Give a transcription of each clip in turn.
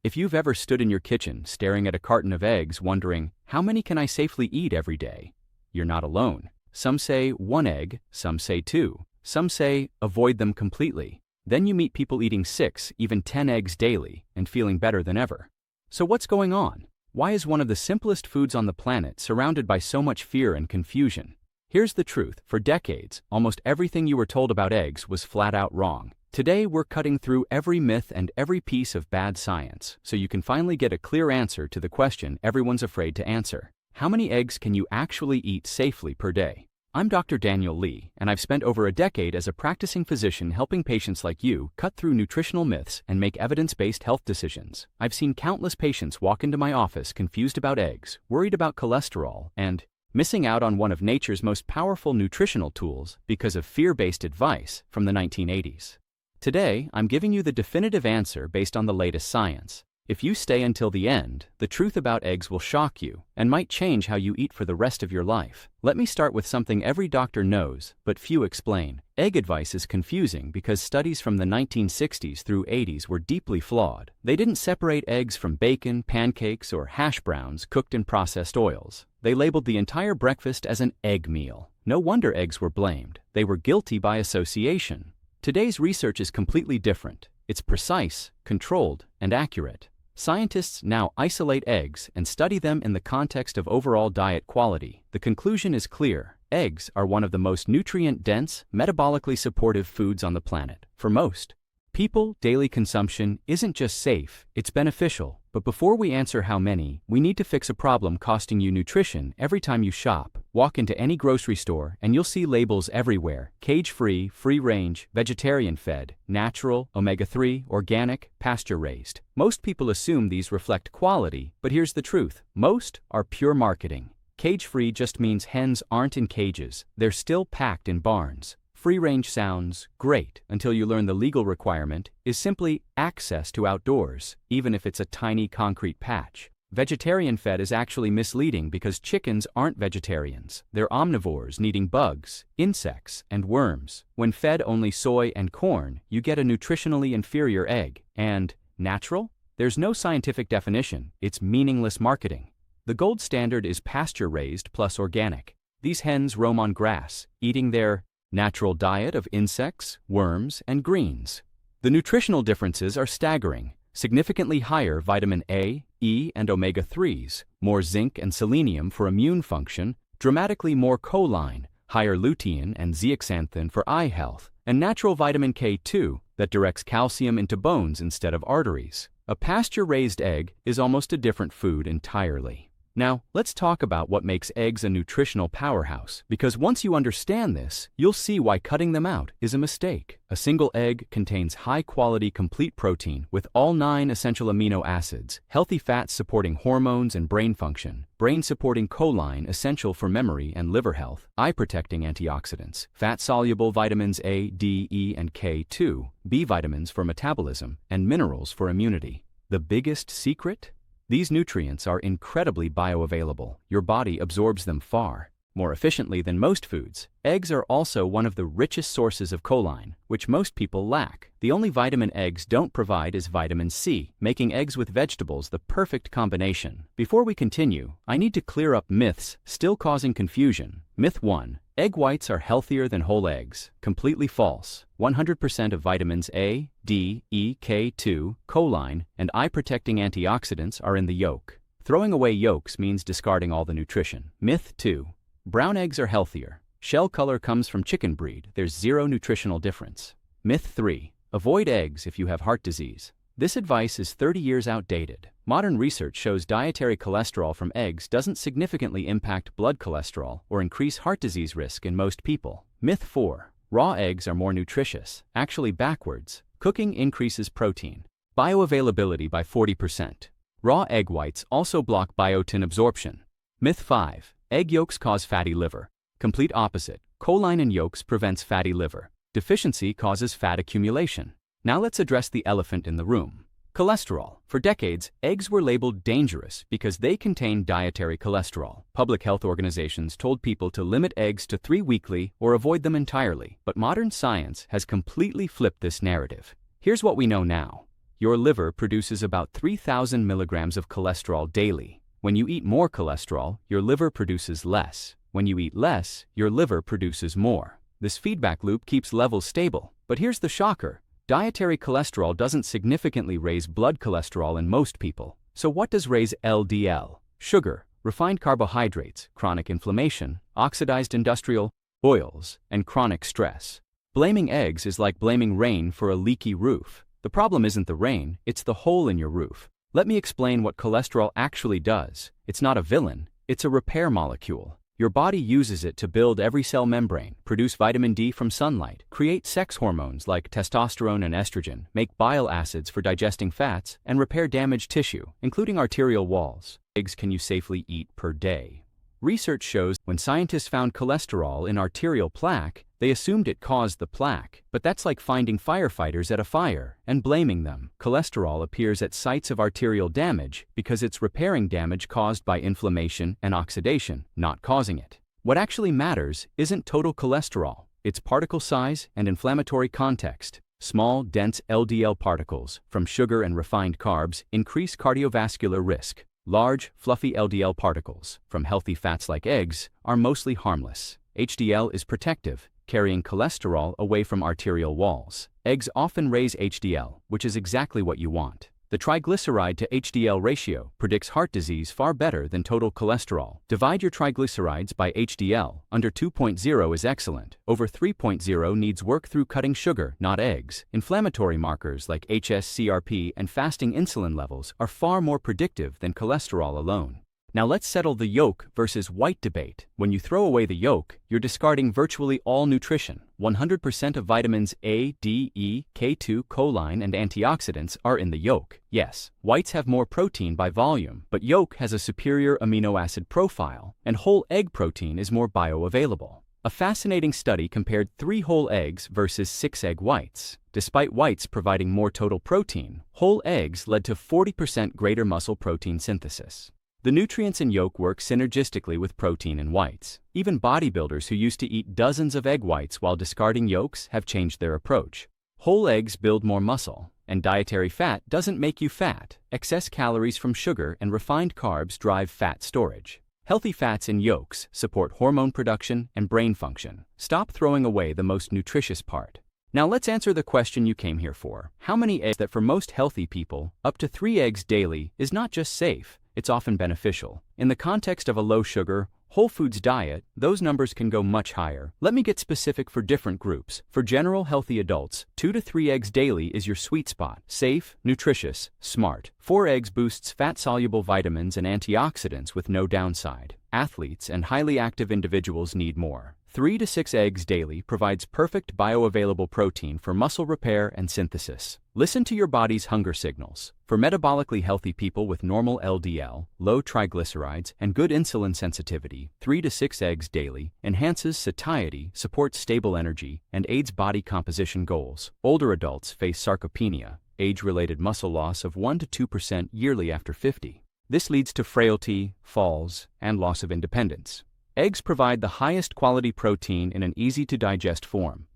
If you've ever stood in your kitchen staring at a carton of eggs wondering, how many can I safely eat every day? You're not alone. Some say 1 egg, some say 2, some say avoid them completely. Then you meet people eating 6, even 10 eggs daily and feeling better than ever. So what's going on? Why is one of the simplest foods on the planet surrounded by so much fear and confusion? Here's the truth. For decades, almost everything you were told about eggs was flat out wrong. Today, we're cutting through every myth and every piece of bad science so you can finally get a clear answer to the question everyone's afraid to answer. How many eggs can you actually eat safely per day? I'm Dr. Daniel Lee, and I've spent over a decade as a practicing physician helping patients like you cut through nutritional myths and make evidence-based health decisions. I've seen countless patients walk into my office confused about eggs, worried about cholesterol, and missing out on one of nature's most powerful nutritional tools because of fear-based advice from the 1980s. Today, I'm giving you the definitive answer based on the latest science. If you stay until the end, the truth about eggs will shock you and might change how you eat for the rest of your life. Let me start with something every doctor knows, but few explain. Egg advice is confusing because studies from the 1960s through 80s were deeply flawed. They didn't separate eggs from bacon, pancakes, or hash browns cooked in processed oils. They labeled the entire breakfast as an egg meal. No wonder eggs were blamed. They were guilty by association. Today's research is completely different. It's precise, controlled, and accurate. Scientists now isolate eggs and study them in the context of overall diet quality. The conclusion is clear. Eggs are one of the most nutrient-dense, metabolically supportive foods on the planet. For most people, daily consumption isn't just safe, it's beneficial. But before we answer how many, we need to fix a problem costing you nutrition every time you shop. Walk into any grocery store and you'll see labels everywhere: cage-free, free-range, vegetarian-fed, natural, omega-3, organic, pasture-raised. Most people assume these reflect quality, but here's the truth. Most are pure marketing. Cage-free just means hens aren't in cages, they're still packed in barns. Free-range sounds great until you learn the legal requirement is simply access to outdoors, even if it's a tiny concrete patch. Vegetarian-fed is actually misleading because chickens aren't vegetarians. They're omnivores needing bugs, insects, and worms. When fed only soy and corn, you get a nutritionally inferior egg. And natural? There's no scientific definition. It's meaningless marketing. The gold standard is pasture-raised plus organic. These hens roam on grass, eating their natural diet of insects, worms, and greens. The nutritional differences are staggering. Significantly higher vitamin A, E, and omega-3s, more zinc and selenium for immune function, dramatically more choline, higher lutein and zeaxanthin for eye health, and natural vitamin K2 that directs calcium into bones instead of arteries. A pasture-raised egg is almost a different food entirely. Now, let's talk about what makes eggs a nutritional powerhouse, because once you understand this, you'll see why cutting them out is a mistake. A single egg contains high-quality complete protein with all 9 essential amino acids, healthy fats supporting hormones and brain function, brain-supporting choline essential for memory and liver health, eye-protecting antioxidants, fat-soluble vitamins A, D, E, and K2, B vitamins for metabolism, and minerals for immunity. The biggest secret? These nutrients are incredibly bioavailable. Your body absorbs them far more efficiently than most foods. Eggs are also one of the richest sources of choline, which most people lack. The only vitamin eggs don't provide is vitamin C, making eggs with vegetables the perfect combination. Before we continue, I need to clear up myths still causing confusion. Myth 1. Egg whites are healthier than whole eggs. Completely false. 100% of vitamins A, D, E, K2, choline, and eye-protecting antioxidants are in the yolk. Throwing away yolks means discarding all the nutrition. Myth 2. Brown eggs are healthier. Shell color comes from chicken breed. There's zero nutritional difference. Myth 3. Avoid eggs if you have heart disease. This advice is 30 years outdated. Modern research shows dietary cholesterol from eggs doesn't significantly impact blood cholesterol or increase heart disease risk in most people. Myth 4. Raw eggs are more nutritious. Actually backwards. Cooking increases protein bioavailability by 40%. Raw egg whites also block biotin absorption. Myth 5. Egg yolks cause fatty liver. Complete opposite. Choline in yolks prevents fatty liver. Deficiency causes fat accumulation. Now let's address the elephant in the room. Cholesterol. For decades, eggs were labeled dangerous because they contain dietary cholesterol. Public health organizations told people to limit eggs to 3 weekly or avoid them entirely. But modern science has completely flipped this narrative. Here's what we know now. your liver produces about 3,000 milligrams of cholesterol daily. When you eat more cholesterol, your liver produces less. When you eat less, your liver produces more. This feedback loop keeps levels stable. But here's the shocker. Dietary cholesterol doesn't significantly raise blood cholesterol in most people. So what does raise LDL? Sugar, refined carbohydrates, chronic inflammation, oxidized industrial oils, and chronic stress. Blaming eggs is like blaming rain for a leaky roof. The problem isn't the rain, it's the hole in your roof. Let me explain what cholesterol actually does. It's not a villain, it's a repair molecule. Your body uses it to build every cell membrane, produce vitamin D from sunlight, create sex hormones like testosterone and estrogen, make bile acids for digesting fats, and repair damaged tissue, including arterial walls. Eggs can you safely eat per day? Research shows when scientists found cholesterol in arterial plaque, they assumed it caused the plaque. But that's like finding firefighters at a fire and blaming them. Cholesterol appears at sites of arterial damage because it's repairing damage caused by inflammation and oxidation, not causing it. What actually matters isn't total cholesterol, it's particle size and inflammatory context. Small, dense LDL particles from sugar and refined carbs increase cardiovascular risk. Large, fluffy LDL particles from healthy fats like eggs are mostly harmless. HDL is protective, carrying cholesterol away from arterial walls. Eggs often raise HDL, which is exactly what you want. The triglyceride to HDL ratio predicts heart disease far better than total cholesterol. Divide your triglycerides by HDL. Under 2.0 is excellent. Over 3.0 needs work through cutting sugar, not eggs. Inflammatory markers like hsCRP and fasting insulin levels are far more predictive than cholesterol alone. Now let's settle the yolk versus white debate. When you throw away the yolk, you're discarding virtually all nutrition. 100% of vitamins A, D, E, K2, choline, and antioxidants are in the yolk. Yes, whites have more protein by volume, but yolk has a superior amino acid profile, and whole egg protein is more bioavailable. A fascinating study compared 3 whole eggs versus 6 egg whites. Despite whites providing more total protein, whole eggs led to 40% greater muscle protein synthesis. The nutrients in yolk work synergistically with protein in whites. Even bodybuilders who used to eat dozens of egg whites while discarding yolks have changed their approach. Whole eggs build more muscle, and dietary fat doesn't make you fat. Excess calories from sugar and refined carbs drive fat storage. Healthy fats in yolks support hormone production and brain function. Stop throwing away the most nutritious part. Now let's answer the question you came here for. How many eggs? That for most healthy people, up to 3 eggs daily is not just safe, it's often beneficial. In the context of a low-sugar, whole foods diet, those numbers can go much higher. Let me get specific for different groups. For general healthy adults, 2 to 3 eggs daily is your sweet spot. Safe, nutritious, smart. 4 eggs boosts fat-soluble vitamins and antioxidants with no downside. Athletes and highly active individuals need more. 3 to 6 eggs daily provides perfect bioavailable protein for muscle repair and synthesis. Listen to your body's hunger signals. For metabolically healthy people with normal LDL, low triglycerides, and good insulin sensitivity, 3 to 6 eggs daily enhances satiety, supports stable energy, and aids body composition goals. Older adults face sarcopenia, age-related muscle loss of 1 to 2% yearly after 50. This leads to frailty, falls, and loss of independence. Eggs provide the highest quality protein in an easy-to-digest form.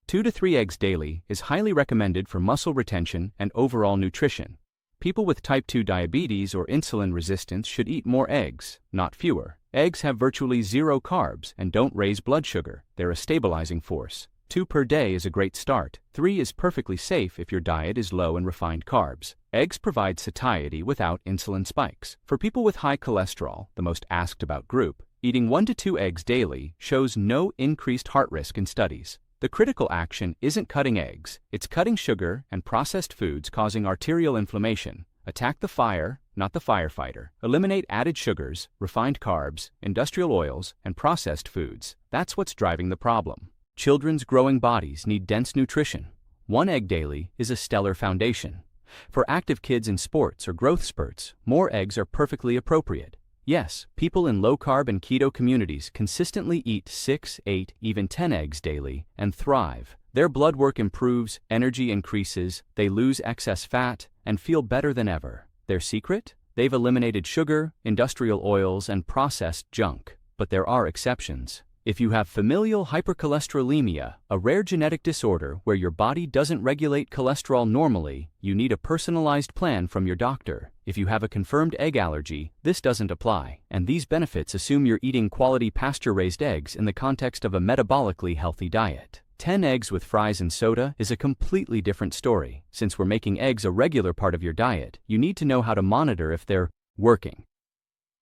2 to 3 eggs daily is highly recommended for muscle retention and overall nutrition. People with type 2 diabetes or insulin resistance should eat more eggs, not fewer. Eggs have virtually 0 carbs and don't raise blood sugar. They're a stabilizing force. 2 per day is a great start. 3 is perfectly safe if your diet is low in refined carbs. Eggs provide satiety without insulin spikes. For people with high cholesterol, the most asked about group, eating 1 to 2 eggs daily shows no increased heart risk in studies. The critical action isn't cutting eggs, it's cutting sugar and processed foods causing arterial inflammation. Attack the fire, not the firefighter. Eliminate added sugars, refined carbs, industrial oils, and processed foods. That's what's driving the problem. Children's growing bodies need dense nutrition. 1 egg daily is a stellar foundation. For active kids in sports or growth spurts, more eggs are perfectly appropriate. Yes, people in low-carb and keto communities consistently eat 6, 8, even 10 eggs daily and thrive. Their blood work improves, energy increases, they lose excess fat, and feel better than ever. Their secret? They've eliminated sugar, industrial oils, and processed junk. But there are exceptions. If you have familial hypercholesterolemia, a rare genetic disorder where your body doesn't regulate cholesterol normally, you need a personalized plan from your doctor. If you have a confirmed egg allergy, this doesn't apply, and these benefits assume you're eating quality pasture-raised eggs in the context of a metabolically healthy diet. 10 eggs with fries and soda is a completely different story. Since we're making eggs a regular part of your diet, you need to know how to monitor if they're working.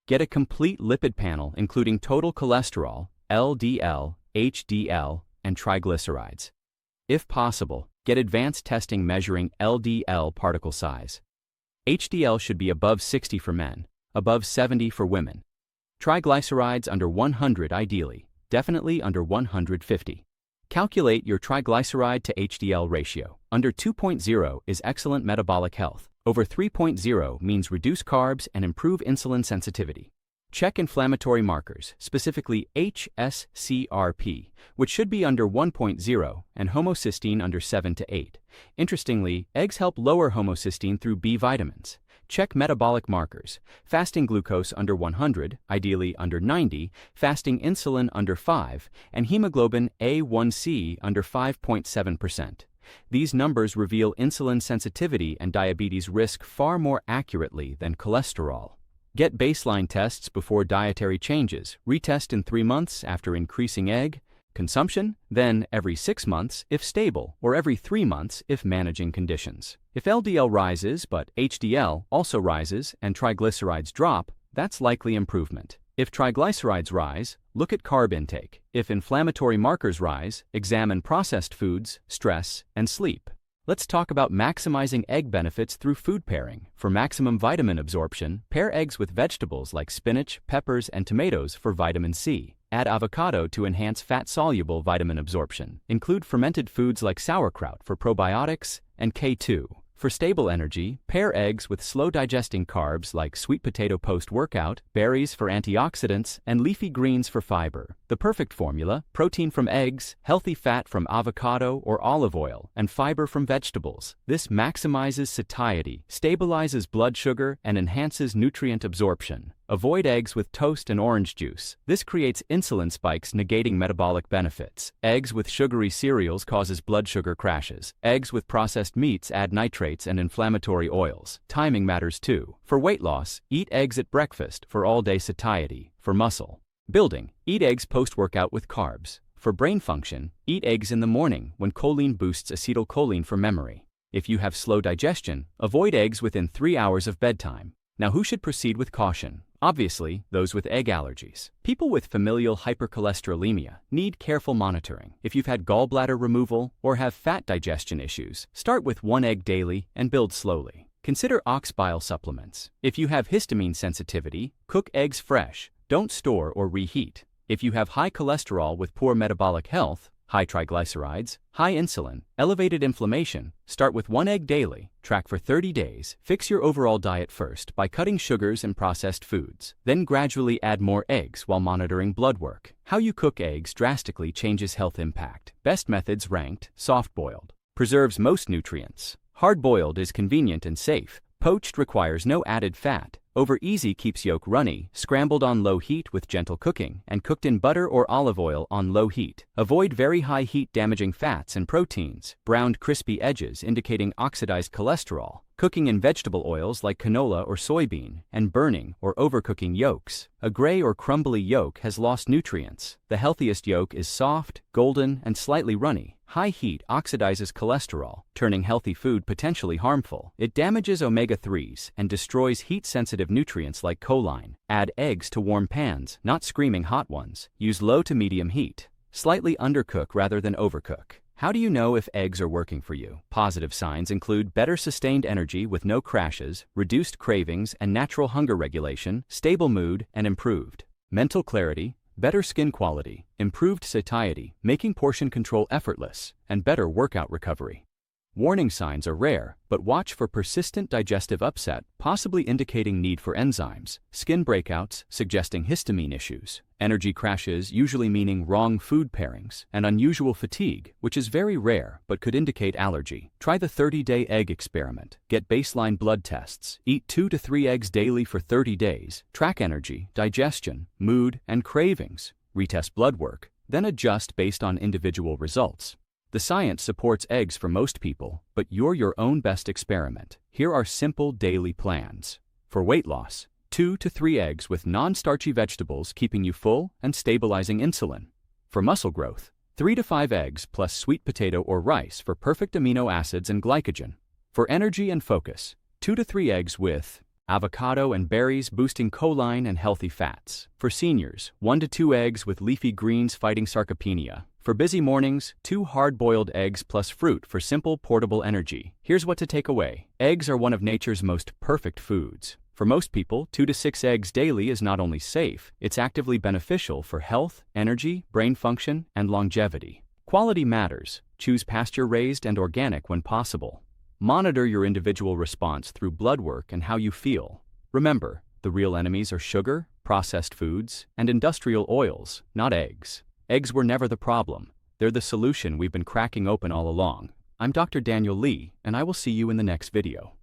Get a complete lipid panel including total cholesterol, LDL, HDL, and triglycerides. If possible, get advanced testing measuring LDL particle size. HDL should be above 60 for men, above 70 for women. Triglycerides under 100 ideally, definitely under 150. Calculate your triglyceride to HDL ratio. Under 2.0 is excellent metabolic health. Over 3.0 means reduce carbs and improve insulin sensitivity. Check inflammatory markers, specifically HSCRP, which should be under 1.0, and homocysteine under 7 to 8. Interestingly, eggs help lower homocysteine through B vitamins. Check metabolic markers, fasting glucose under 100, ideally under 90, fasting insulin under 5, and hemoglobin A1C under 5.7%. These numbers reveal insulin sensitivity and diabetes risk far more accurately than cholesterol. Get baseline tests before dietary changes, retest in 3 months after increasing egg consumption, then every 6 months if stable, or every 3 months if managing conditions. If LDL rises but HDL also rises and triglycerides drop, that's likely improvement. If triglycerides rise, look at carb intake. If inflammatory markers rise, examine processed foods, stress, and sleep. Let's talk about maximizing egg benefits through food pairing. For maximum vitamin absorption, pair eggs with vegetables like spinach, peppers, and tomatoes for vitamin C. Add avocado to enhance fat-soluble vitamin absorption. Include fermented foods like sauerkraut for probiotics and K2. For stable energy, pair eggs with slow-digesting carbs like sweet potato post-workout, berries for antioxidants, and leafy greens for fiber. The perfect formula: protein from eggs, healthy fat from avocado or olive oil, and fiber from vegetables. This maximizes satiety, stabilizes blood sugar, and enhances nutrient absorption. Avoid eggs with toast and orange juice. This creates insulin spikes, negating metabolic benefits. Eggs with sugary cereals causes blood sugar crashes. Eggs with processed meats add nitrates and inflammatory oils. Timing matters too. For weight loss, eat eggs at breakfast for all-day satiety. For muscle building, eat eggs post-workout with carbs. For brain function, eat eggs in the morning when choline boosts acetylcholine for memory. If you have slow digestion, avoid eggs within 3 hours of bedtime. Now, who should proceed with caution? Obviously, those with egg allergies. People with familial hypercholesterolemia need careful monitoring. If you've had gallbladder removal or have fat digestion issues, start with 1 egg daily and build slowly. Consider ox bile supplements. If you have histamine sensitivity, cook eggs fresh. Don't store or reheat. If you have high cholesterol with poor metabolic health, high triglycerides, high insulin, elevated inflammation, start with 1 egg daily, track for 30 days, fix your overall diet first by cutting sugars and processed foods, then gradually add more eggs while monitoring blood work. How you cook eggs drastically changes health impact. Best methods ranked: soft-boiled preserves most nutrients. Hard-boiled is convenient and safe. Poached requires no added fat. Over-easy keeps yolk runny, scrambled on low heat with gentle cooking, and cooked in butter or olive oil on low heat. Avoid very high heat damaging fats and proteins. Browned crispy edges indicating oxidized cholesterol. Cooking in vegetable oils like canola or soybean, and burning or overcooking yolks. A gray or crumbly yolk has lost nutrients. The healthiest yolk is soft, golden, and slightly runny. High heat oxidizes cholesterol, turning healthy food potentially harmful. It damages omega-3s and destroys heat-sensitive nutrients like choline. Add eggs to warm pans, not screaming hot ones. Use low to medium heat. Slightly undercook rather than overcook. How do you know if eggs are working for you? Positive signs include better sustained energy with no crashes, reduced cravings and natural hunger regulation, stable mood, and improved mental clarity, better skin quality, improved satiety, making portion control effortless, and better workout recovery. Warning signs are rare, but watch for persistent digestive upset, possibly indicating need for enzymes, skin breakouts, suggesting histamine issues, energy crashes, usually meaning wrong food pairings, and unusual fatigue, which is very rare but could indicate allergy. Try the 30-day egg experiment. Get baseline blood tests. Eat 2 to 3 eggs daily for 30 days. Track energy, digestion, mood, and cravings. Retest blood work. then adjust based on individual results. The science supports eggs for most people, but you're your own best experiment. Here are simple daily plans. For weight loss, 2 to 3 eggs with non-starchy vegetables keeping you full and stabilizing insulin. For muscle growth, 3 to 5 eggs plus sweet potato or rice for perfect amino acids and glycogen. For energy and focus, 2 to 3 eggs with avocado and berries boosting choline and healthy fats. For seniors, 1 to 2 eggs with leafy greens fighting sarcopenia. For busy mornings, 2 hard-boiled eggs plus fruit for simple, portable energy. Here's what to take away. Eggs are one of nature's most perfect foods. For most people, 2 to 6 eggs daily is not only safe, it's actively beneficial for health, energy, brain function, and longevity. Quality matters. Choose pasture-raised and organic when possible. Monitor your individual response through blood work and how you feel. Remember, the real enemies are sugar, processed foods, and industrial oils, not eggs. Eggs were never the problem. They're the solution we've been cracking open all along. I'm Dr. Daniel Lee, and I will see you in the next video.